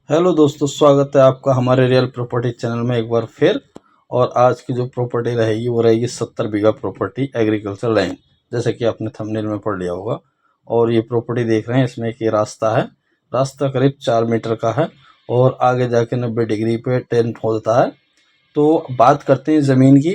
Hello दोस्तों, स्वागत है आपका हमारे रियल प्रॉपर्टी चैनल में एक बार फिर। और आज की जो प्रॉपर्टी रहेगी वो रहेगी 70 बीघा प्रॉपर्टी एग्रीकल्चर लैंड, जैसे कि आपने थंबनेल में पढ़ लिया होगा। और ये प्रॉपर्टी देख रहे हैं, इसमें एक ये रास्ता है। रास्ता करीब 4 मीटर का है और आगे जाके 90 डिग्री पे टर्न होता है। तो बात करते हैं ज़मीन की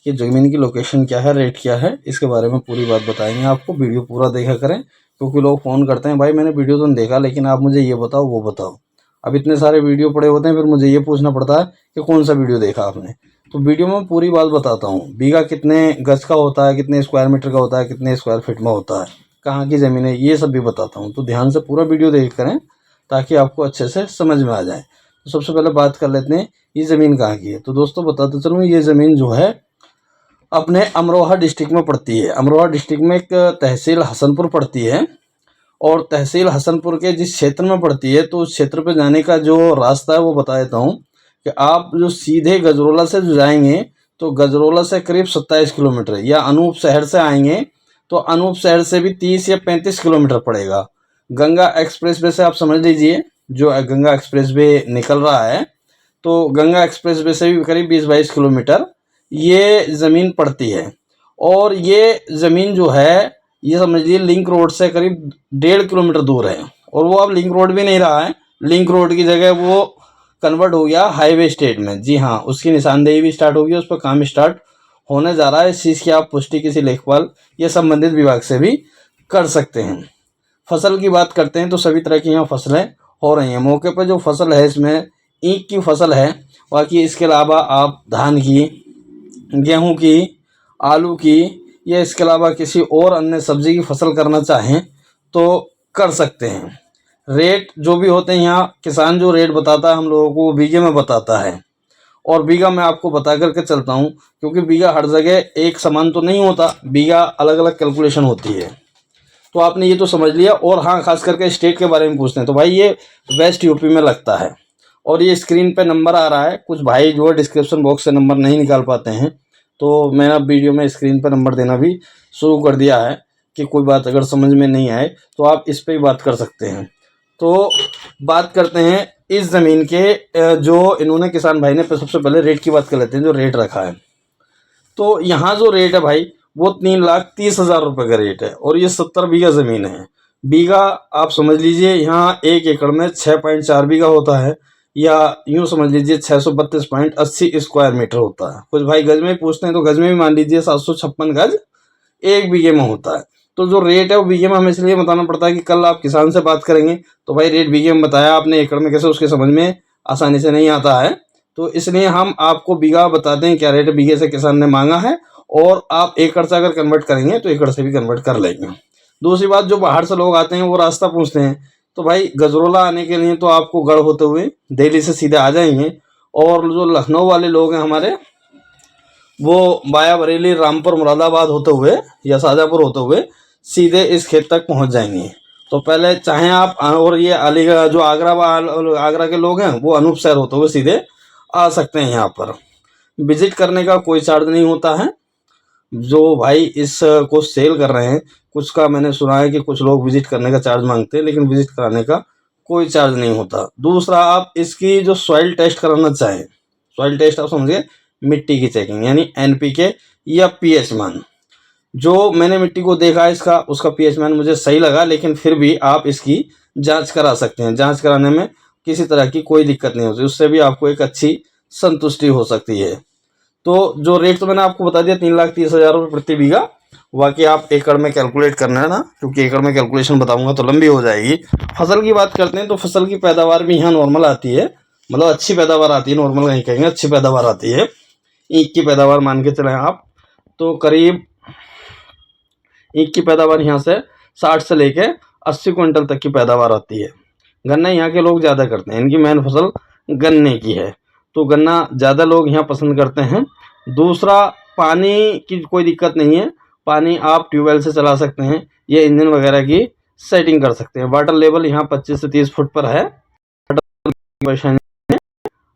कि ज़मीन की लोकेशन क्या है, रेट क्या है, इसके बारे में पूरी बात बताएंगे आपको। वीडियो पूरा देखा करें, क्योंकि लोग फ़ोन करते हैं, भाई मैंने वीडियो तो देखा लेकिन आप मुझे ये बताओ वो बताओ। अब इतने सारे वीडियो पड़े होते हैं, फिर मुझे ये पूछना पड़ता है कि कौन सा वीडियो देखा आपने। तो वीडियो में पूरी बात बताता हूँ, बीघा कितने गज का होता है, कितने स्क्वायर मीटर का होता है, कितने स्क्वायर फीट में होता है, कहाँ की ज़मीन है, ये सब भी बताता हूँ। तो ध्यान से पूरा वीडियो देख करें ताकि आपको अच्छे से समझ में आ जाए। तो सबसे पहले बात कर लेते हैं ये ज़मीन कहाँ की है। तो दोस्तों बताते चलूँ, ये ज़मीन जो है अपने अमरोहा डिस्ट्रिक्ट में पड़ती है। अमरोहा डिस्ट्रिक्ट में एक तहसील हसनपुर पड़ती है और तहसील हसनपुर के जिस क्षेत्र में पड़ती है, तो उस क्षेत्र पे जाने का जो रास्ता है वो बता देता हूँ कि आप जो सीधे गजरोला से जो जाएंगे तो गजरोला से करीब 27 किलोमीटर, या अनूप शहर से आएंगे तो अनूप शहर से भी 30 या 35 किलोमीटर पड़ेगा। गंगा एक्सप्रेस वे से आप समझ लीजिए, जो गंगा एक्सप्रेस वे निकल रहा है, तो गंगा एक्सप्रेस वे से भी करीब 20-22 किलोमीटर ये ज़मीन पड़ती है। और ये ज़मीन जो है, ये समझ लीजिए लिंक रोड से करीब 1.5 किलोमीटर दूर है। और वो अब लिंक रोड भी नहीं रहा है, लिंक रोड की जगह वो कन्वर्ट हो गया हाईवे स्टेट में। जी हाँ, उसकी निशानदेही भी स्टार्ट हो गई, उस पर काम स्टार्ट होने जा रहा है। इस चीज़ की आप पुष्टि किसी लेखपाल या संबंधित विभाग से भी कर सकते हैं। फसल की बात करते हैं तो सभी तरह की यहाँ फसलें हो रही हैं। मौके पर जो फसल है इसमें ईख की फसल है, बाकी इसके अलावा आप धान की, गेहूं की, आलू की, या इसके अलावा किसी और अन्य सब्जी की फसल करना चाहें तो कर सकते हैं। रेट जो भी होते हैं यहाँ किसान जो रेट बताता है हम लोगों को, वो बीघे में बताता है। और बीघा मैं आपको बता करके चलता हूँ, क्योंकि बीघा हर जगह एक समान तो नहीं होता, बीघा अलग अलग कैलकुलेशन होती है। तो आपने ये तो समझ लिया। और हाँ, खास करके स्टेट के बारे में पूछते हैं तो भाई ये वेस्ट यूपी में लगता है। और ये स्क्रीन पे नंबर आ रहा है, कुछ भाई जो है डिस्क्रिप्शन बॉक्स से नंबर नहीं निकाल पाते हैं, तो मैंने अब वीडियो में स्क्रीन पर नंबर देना भी शुरू कर दिया है कि कोई बात अगर समझ में नहीं आए तो आप इस पर ही बात कर सकते हैं। तो बात करते हैं इस ज़मीन के जो इन्होंने किसान भाई ने, सबसे पहले रेट की बात कर लेते हैं, जो रेट रखा है। तो यहाँ जो रेट है भाई वो 3,30,000 रुपये का रेट है। और ये 70 बीघा ज़मीन है। बीघा आप समझ लीजिए यहाँ 1 एकड़ में 6.4 बीघा होता है, या यूँ समझ लीजिए 632.80 स्क्वायर मीटर होता है। कुछ भाई गज में पूछते हैं तो गज में भी मान लीजिए 756 गज 1 बीघे में होता है। तो जो रेट है वो बीघे में हमें इसलिए बताना पड़ता है कि कल आप किसान से बात करेंगे तो भाई रेट बीघे में बताया आपने, एकड़ में कैसे उसके समझ में आसानी से नहीं आता है। तो इसलिए हम आपको बीघा बताते हैं क्या रेट बीघे से किसान ने मांगा है, और आप एकड़ से अगर कन्वर्ट करेंगे तो एकड़ से भी कन्वर्ट कर लेंगे। दूसरी बात, जो बाहर से लोग आते हैं वो रास्ता पूछते हैं, तो भाई गजरोला आने के लिए तो आपको गढ़ होते हुए दिल्ली से सीधे आ जाएंगे। और जो लखनऊ वाले लोग हैं हमारे, वो बाया बरेली, रामपुर, मुरादाबाद होते हुए या शाहजहाँपुर होते हुए सीधे इस खेत तक पहुंच जाएंगे। तो पहले चाहें आप, और ये अलीगढ़ जो आगरा के लोग हैं वो अनूप शहर होते हुए सीधे आ सकते हैं यहाँ पर। विजिट करने का कोई चार्ज नहीं होता है। जो भाई इस को सेल कर रहे हैं, कुछ का मैंने सुना है कि कुछ लोग विजिट करने का चार्ज मांगते हैं, लेकिन विजिट कराने का कोई चार्ज नहीं होता। दूसरा, आप इसकी जो सॉइल टेस्ट कराना चाहें, सॉइल टेस्ट आप समझिए मिट्टी की चेकिंग, यानी एनपीके या पीएच मान। जो मैंने मिट्टी को देखा है इसका, उसका पीएच मान मुझे सही लगा, लेकिन फिर भी आप इसकी जांच करा सकते हैं। जांच कराने में किसी तरह की कोई दिक्कत नहीं होती, उससे भी आपको एक अच्छी संतुष्टि हो सकती है। तो जो रेट तो मैंने आपको बता दिया 3,30,000 रुपये प्रति बीघा। बाकी आप एकड़ में कैलकुलेट करना है ना, क्योंकि एकड़ में कैलकुलेशन बताऊंगा तो लंबी हो जाएगी। फसल की बात करते हैं तो फसल की पैदावार भी यहाँ नॉर्मल आती है, मतलब अच्छी पैदावार आती है, नॉर्मल नहीं कहेंगे, अच्छी पैदावार आती है। ईख की पैदावार मान के चलें आप, तो करीब ईख की पैदावार यहाँ से 60 से लेके 80 क्विंटल तक की पैदावार आती है। गन्ना यहाँ के लोग ज़्यादा करते हैं, इनकी मेन फसल गन्ने की है, तो गन्ना ज़्यादा लोग यहाँ पसंद करते हैं। दूसरा, पानी की कोई दिक्कत नहीं है, पानी आप ट्यूबवेल से चला सकते हैं या इंजन वगैरह की सेटिंग कर सकते हैं। वाटर लेवल यहाँ 25 से 30 फुट पर है। परेशानी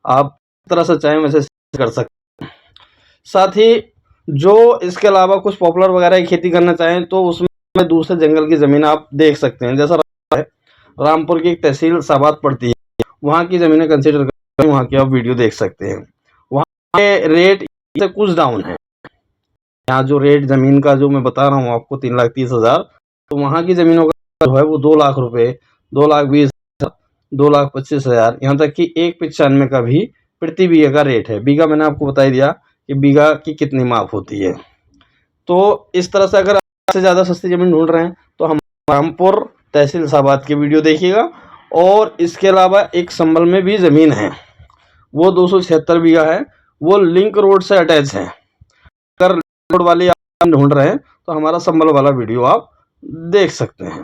आप तरह से चाहें वैसे कर सकते हैं। साथ ही जो इसके अलावा कुछ पॉपुलर वगैरह की खेती करना चाहें तो उसमें दूसरे जंगल की ज़मीन आप देख सकते हैं। जैसा रामपुर की एक तहसील साबात पड़ती है, वहाँ की ज़मीनें कंसिडर कर, वहाँ की आप वीडियो देख सकते हैं। वहाँ के रेट से कुछ डाउन है। यहाँ जो रेट ज़मीन का जो मैं बता रहा हूँ आपको 3,30,000, तो वहाँ की ज़मीनों का जो है वो 2 लाख रुपए, 2,20,000, 2,25,000, यहाँ तक कि 1,95 का भी प्रति बीघे का रेट है। बीघा मैंने आपको बता ही दिया कि बीघा की कितनी माप होती है। तो इस तरह से अगर आप से ज़्यादा सस्ती ज़मीन ढूंढ रहे हैं तो हम रामपुर तहसील इलाहाबाद की वीडियो देखिएगा। और इसके अलावा एक संभल में भी ज़मीन है, वो 276 बीघा है, वो लिंक रोड से अटैच है। अगर रोड वाली आप ढूंढ रहे हैं तो हमारा संभल वाला वीडियो आप देख सकते हैं।